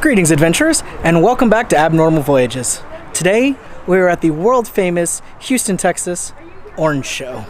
Greetings, adventurers, and welcome back to Abnormal Voyages. Today, we are at the world-famous Houston, Texas Orange Show.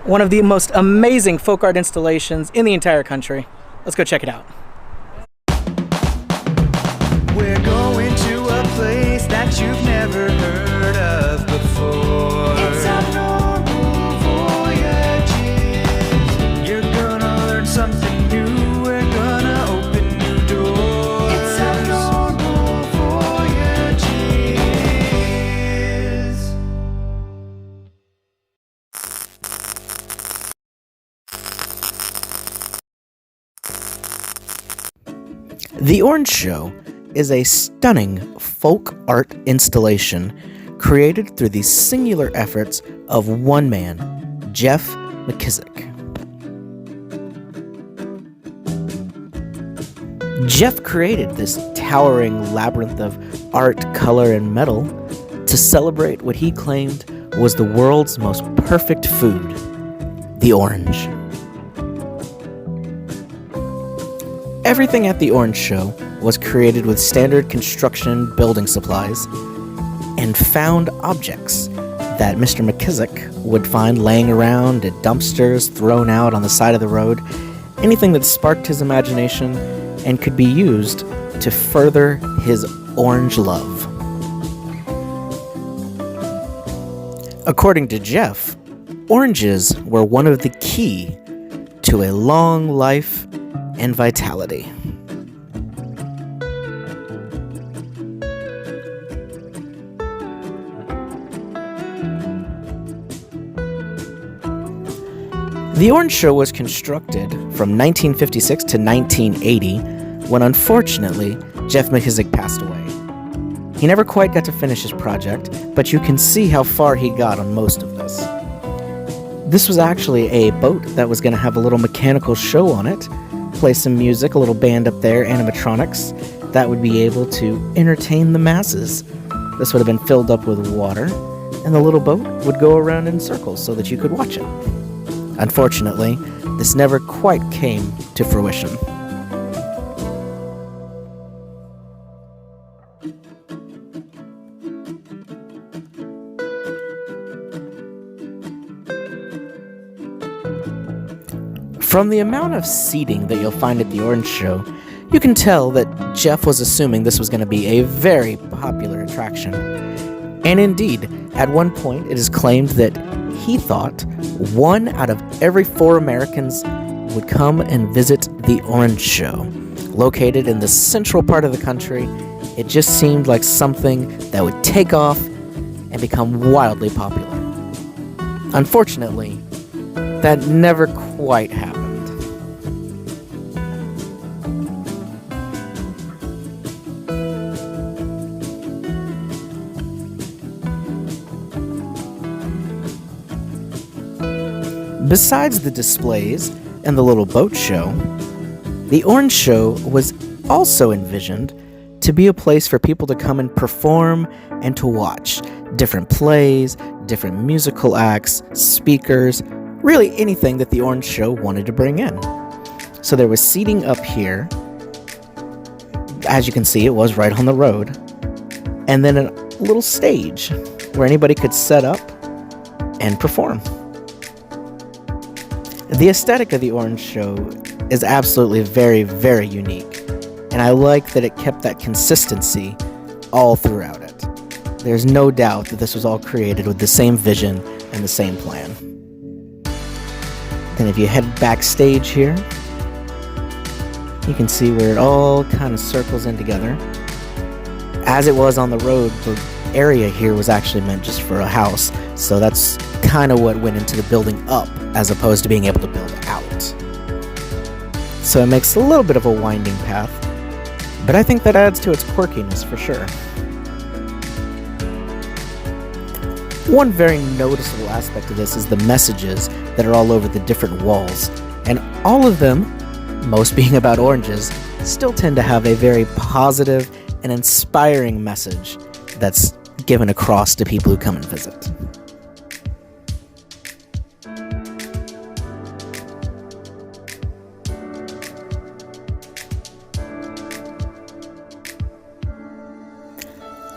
One of the most amazing folk art installations in the entire country. Let's go check it out. We're going to a place that you've never heard of before. It's Abnormal Voyages. You're gonna learn something new. We're gonna open new doors. It's Abnormal Voyages. The Orange Show is a stunning folk art installation created through the singular efforts of one man, Jeff McKissick. Jeff created this towering labyrinth of art, color, and metal to celebrate what he claimed was the world's most perfect food, the orange. Everything at the Orange Show was created with standard construction building supplies and found objects that Mr. McKissick would find laying around at dumpsters, thrown out on the side of the road, anything that sparked his imagination and could be used to further his orange love. According to Jeff, oranges were one of the key to a long life and vitality. The Orange Show was constructed from 1956 to 1980, when unfortunately Jeff McKissick passed away. He never quite got to finish his project, but you can see how far he got on most of this. This was actually a boat that was going to have a little mechanical show on it, play some music, a little band up there, animatronics, that would be able to entertain the masses. This would have been filled up with water, and the little boat would go around in circles so that you could watch it. Unfortunately, this never quite came to fruition. From the amount of seating that you'll find at the Orange Show, you can tell that Jeff was assuming this was going to be a very popular attraction. And indeed, at one point it is claimed that he thought 1 out of every 4 Americans would come and visit the Orange Show. Located in the central part of the country, it just seemed like something that would take off and become wildly popular. Unfortunately, that never quite happened. Besides the displays and the little boat show, the Orange Show was also envisioned to be a place for people to come and perform and to watch different plays, different musical acts, speakers, really anything that the Orange Show wanted to bring in. So there was seating up here. As you can see, it was right on the road. And then a little stage where anybody could set up and perform. The aesthetic of the Orange Show is absolutely very, very unique, and I like that it kept that consistency all throughout it. There's no doubt that this was all created with the same vision and the same plan. Then if you head backstage here, you can see where it all kind of circles in together. As it was on the road, the area here was actually meant just for a house, so that's kind of what went into the building up as opposed to being able to build out. So it makes a little bit of a winding path, but I think that adds to its quirkiness for sure. One very noticeable aspect of this is the messages that are all over the different walls, and all of them, most being about oranges, still tend to have a very positive and inspiring message that's given across to people who come and visit.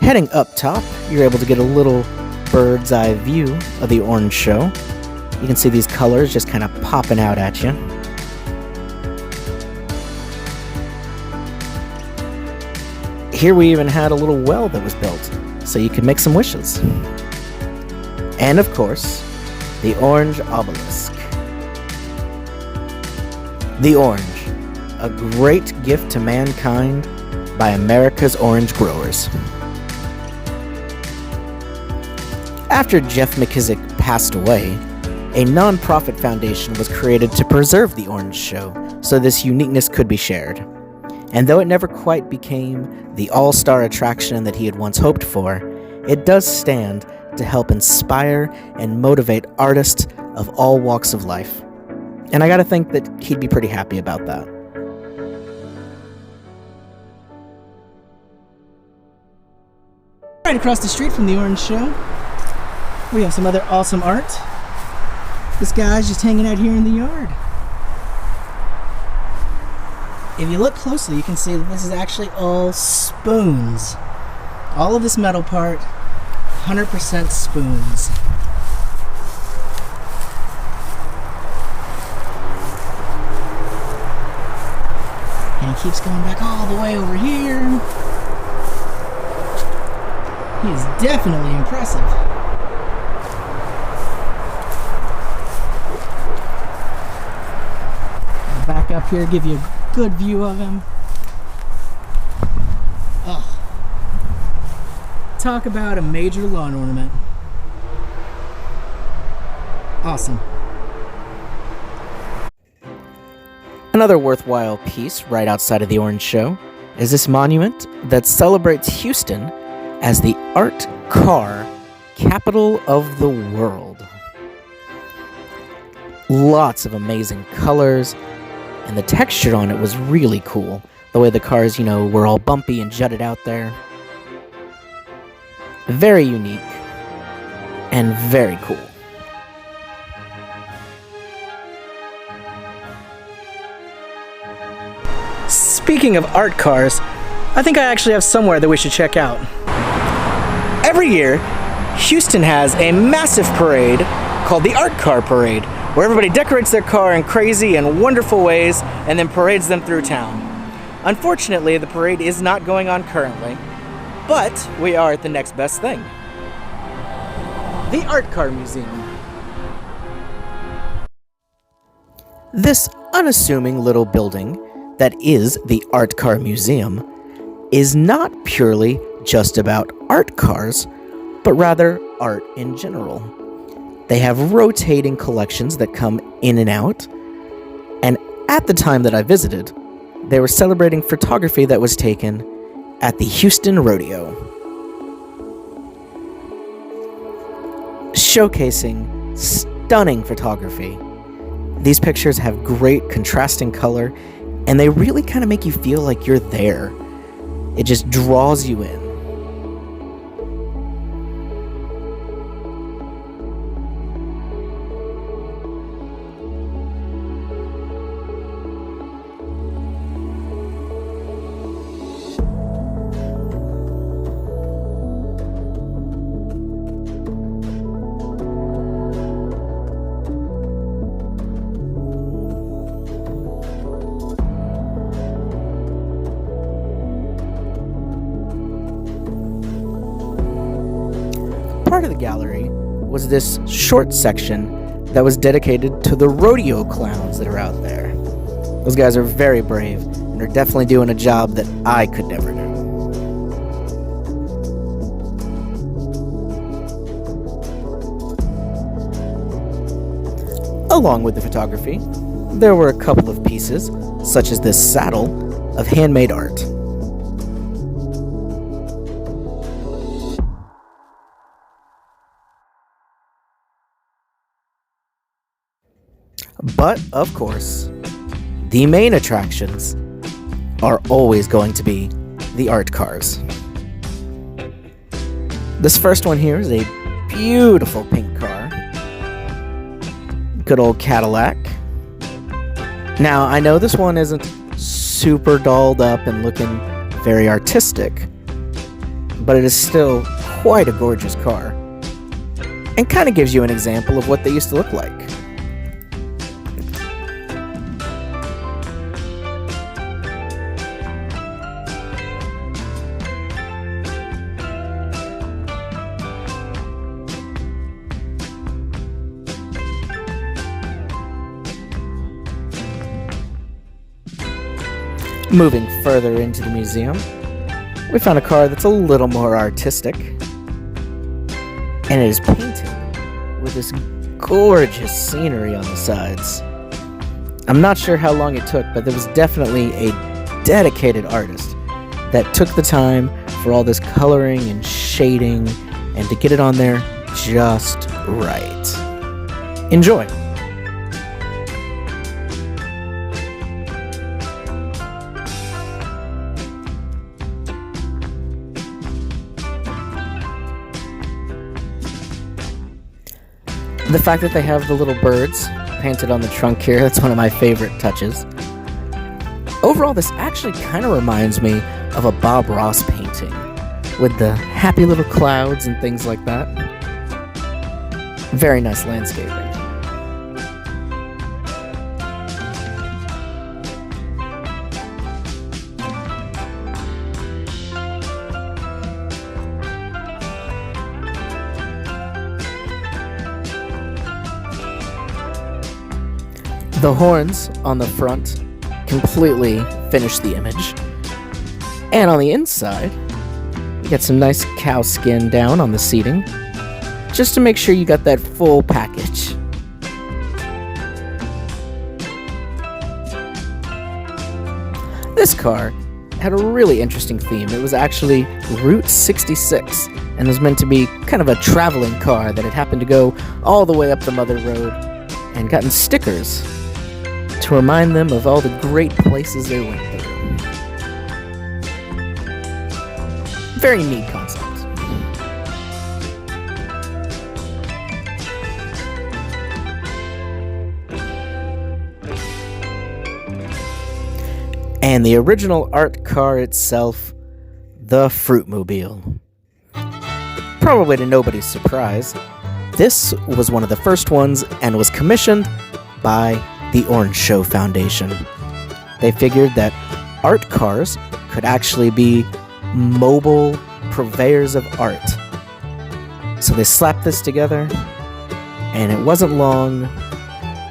Heading up top, you're able to get a little bird's eye view of the orange show. You can see these colors just kind of popping out at you. Here we even had a little well that was built, so you could make some wishes. And of course, the orange obelisk. The orange, a great gift to mankind by America's orange growers. After Jeff McKissick passed away, a non-profit foundation was created to preserve the orange show so this uniqueness could be shared. And though it never quite became the all-star attraction that he had once hoped for, it does stand to help inspire and motivate artists of all walks of life. And I gotta think that he'd be pretty happy about that. Right across the street from the orange show, we have some other awesome art. This guy's just hanging out here in the yard. If you look closely, you can see that this is actually all spoons. All of this metal part, 100% spoons. And he keeps going back all the way over here. He is definitely impressive. I'll back up here, give you a good view of him. Oh. Talk about a major lawn ornament. Awesome. Another worthwhile piece right outside of the orange show is this monument that celebrates Houston as the art car capital of the world. Lots of amazing colors, and the texture on it was really cool. The way the cars, were all bumpy and jutted out there. Very unique and very cool. Speaking of art cars, I think I actually have somewhere that we should check out. Every year, Houston has a massive parade called the Art Car Parade, where everybody decorates their car in crazy and wonderful ways and then parades them through town. Unfortunately, the parade is not going on currently, but we are at the next best thing. The Art Car Museum. This unassuming little building that is the Art Car Museum is not purely just about art cars, but rather art in general. They have rotating collections that come in and out, and at the time that I visited, they were celebrating photography that was taken at the Houston Rodeo, showcasing stunning photography. These pictures have great contrasting color, and they really kind of make you feel like you're there. It just draws you in. Part of the gallery was this short section that was dedicated to the rodeo clowns that are out there. Those guys are very brave and are definitely doing a job that I could never do. Along with the photography, there were a couple of pieces, such as this saddle, of handmade art. But, of course, the main attractions are always going to be the art cars. This first one here is a beautiful pink car. Good old Cadillac. Now, I know this one isn't super dolled up and looking very artistic, but it is still quite a gorgeous car, and kind of gives you an example of what they used to look like. Moving further into the museum, we found a car that's a little more artistic, and it is painted with this gorgeous scenery on the sides. I'm not sure how long it took, but there was definitely a dedicated artist that took the time for all this coloring and shading and to get it on there just right. Enjoy! The fact that they have the little birds painted on the trunk here, that's one of my favorite touches. Overall, this actually kind of reminds me of a Bob Ross painting, with the happy little clouds and things like that. Very nice landscaping. The horns on the front completely finish the image. And on the inside, you get some nice cow skin down on the seating, just to make sure you got that full package. This car had a really interesting theme. It was actually Route 66, and was meant to be kind of a traveling car that had happened to go all the way up the Mother Road and gotten stickers to remind them of all the great places they went through. Very neat concept. And the original art car itself, the Fruitmobile. Probably to nobody's surprise, this was one of the first ones and was commissioned by the Orange Show Foundation. They figured that art cars could actually be mobile purveyors of art. So they slapped this together, and it wasn't long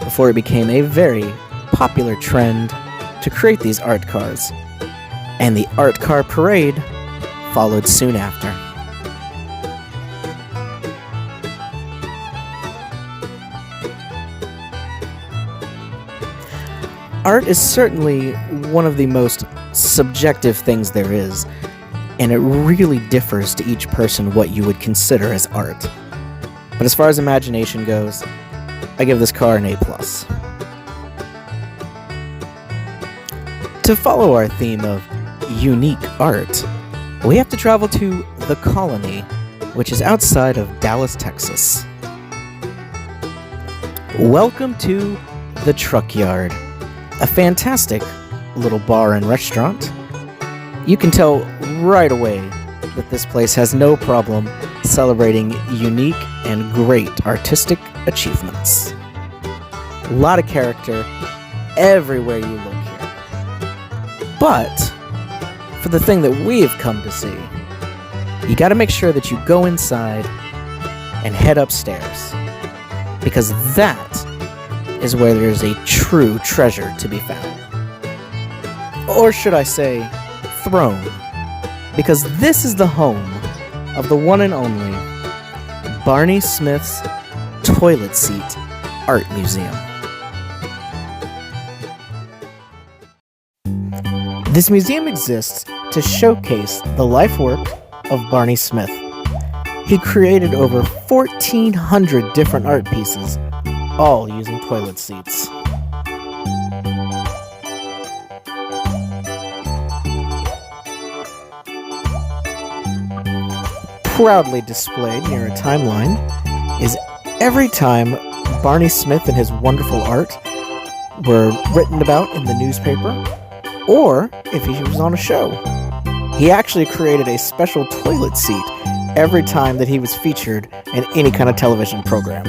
before it became a very popular trend to create these art cars. And the art car parade followed soon after. Art is certainly one of the most subjective things there is, and it really differs to each person what you would consider as art. But as far as imagination goes, I give this car an A+. To follow our theme of unique art, we have to travel to The Colony, which is outside of Dallas, Texas. Welcome to the Truck Yard, a fantastic little bar and restaurant. You can tell right away that this place has no problem celebrating unique and great artistic achievements. A lot of character everywhere you look here. But for the thing that we have come to see, you gotta make sure that you go inside and head upstairs, because that is where there's a true treasure to be found. Or should I say, throne, because this is the home of the one and only Barney Smith's Toilet Seat Art Museum. This museum exists to showcase the life work of Barney Smith. He created over 1,400 different art pieces, all using toilet seats. Proudly displayed near a timeline is every time Barney Smith and his wonderful art were written about in the newspaper, or if he was on a show. He actually created a special toilet seat every time that he was featured in any kind of television program.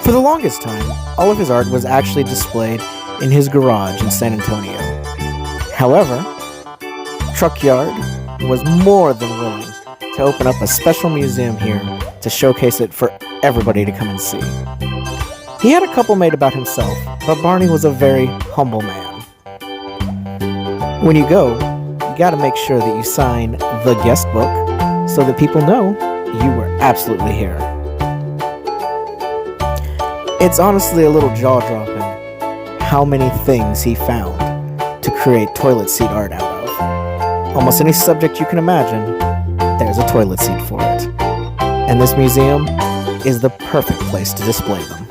For the longest time, all of his art was actually displayed in his garage in San Antonio. However, Truck Yard was more than willing to open up a special museum here to showcase it for everybody to come and see. He had a couple made about himself, but Barney was a very humble man. When you go, you gotta make sure that you sign the guest book so that people know you were absolutely here. It's honestly a little jaw-dropping how many things he found to create toilet seat art out of. Almost any subject you can imagine, there's a toilet seat for it. And this museum is the perfect place to display them.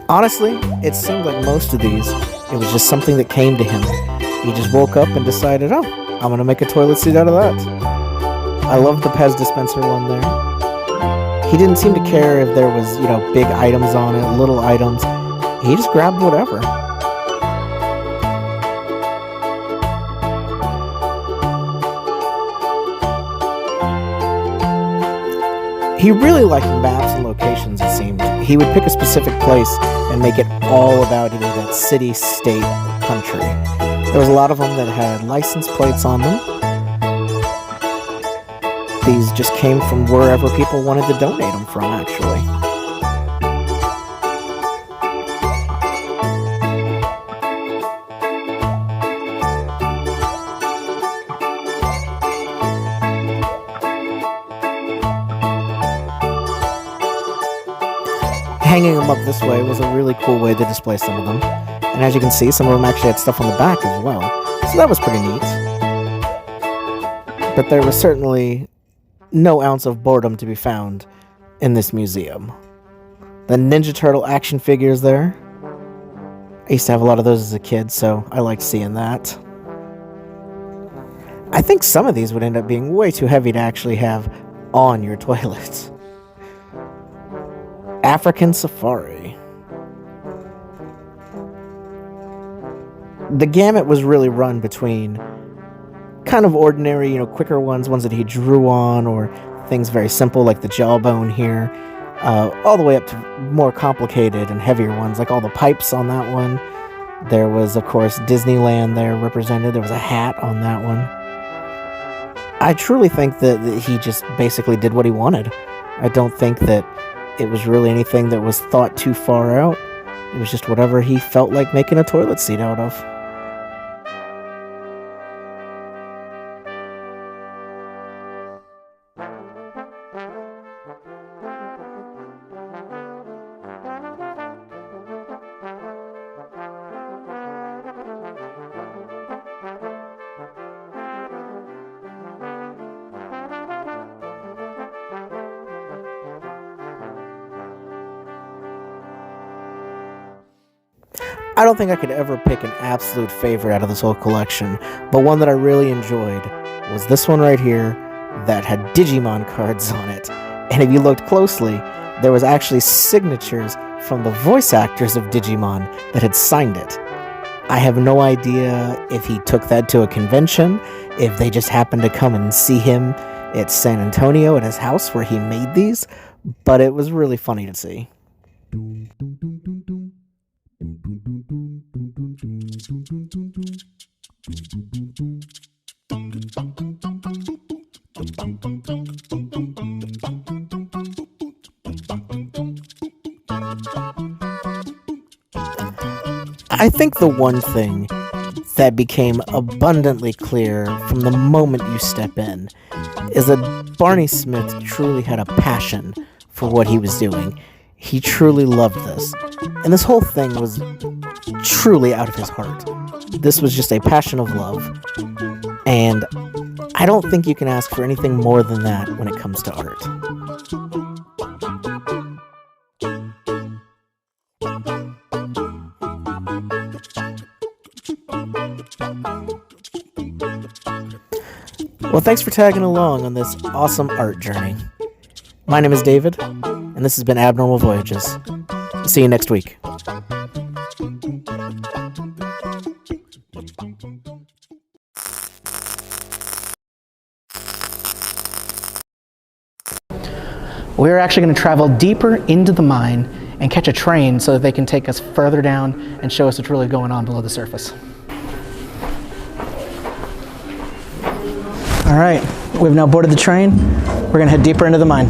Honestly, it seemed like most of these, it was just something that came to him. He just woke up and decided, oh, I'm going to make a toilet seat out of that. I love the Pez dispenser one there. He didn't seem to care if there was, big items on it, little items. He just grabbed whatever. He really liked maps and locations, it seemed. He would pick a specific place and make it all about either that city, state, or country. There was a lot of them that had license plates on them. These just came from wherever people wanted to donate them from, actually. Hanging them up this way was a really cool way to display some of them. And as you can see, some of them actually had stuff on the back as well. So that was pretty neat. But there was certainly no ounce of boredom to be found in this museum. The Ninja Turtle action figures there. I used to have a lot of those as a kid, so I liked seeing that. I think some of these would end up being way too heavy to actually have on your toilet. African Safari. The gamut was really run between kind of ordinary, quicker ones that he drew on, or things very simple like the jawbone here, all the way up to more complicated and heavier ones, like all the pipes on that one. There was, of course, Disneyland there represented. There was a hat on that one. I truly think that he just basically did what he wanted. I don't think that it was really anything that was thought too far out. It was just whatever he felt like making a toilet seat out of. I don't think I could ever pick an absolute favorite out of this whole collection, but one that I really enjoyed was this one right here that had Digimon cards on it. And if you looked closely, there was actually signatures from the voice actors of Digimon that had signed it. I have no idea if he took that to a convention, if they just happened to come and see him at San Antonio at his house where he made these, but it was really funny to see. I think the one thing that became abundantly clear from the moment you step in is that Barney Smith truly had a passion for what he was doing. He truly loved this. And this whole thing was truly out of his heart. This was just a passion of love. And I don't think you can ask for anything more than that when it comes to art. Well, thanks for tagging along on this awesome art journey. My name is David, and this has been Abnormal Voyages. See you next week. We're actually going to travel deeper into the mine and catch a train so that they can take us further down and show us what's really going on below the surface. All right, we've now boarded the train. We're going to head deeper into the mine.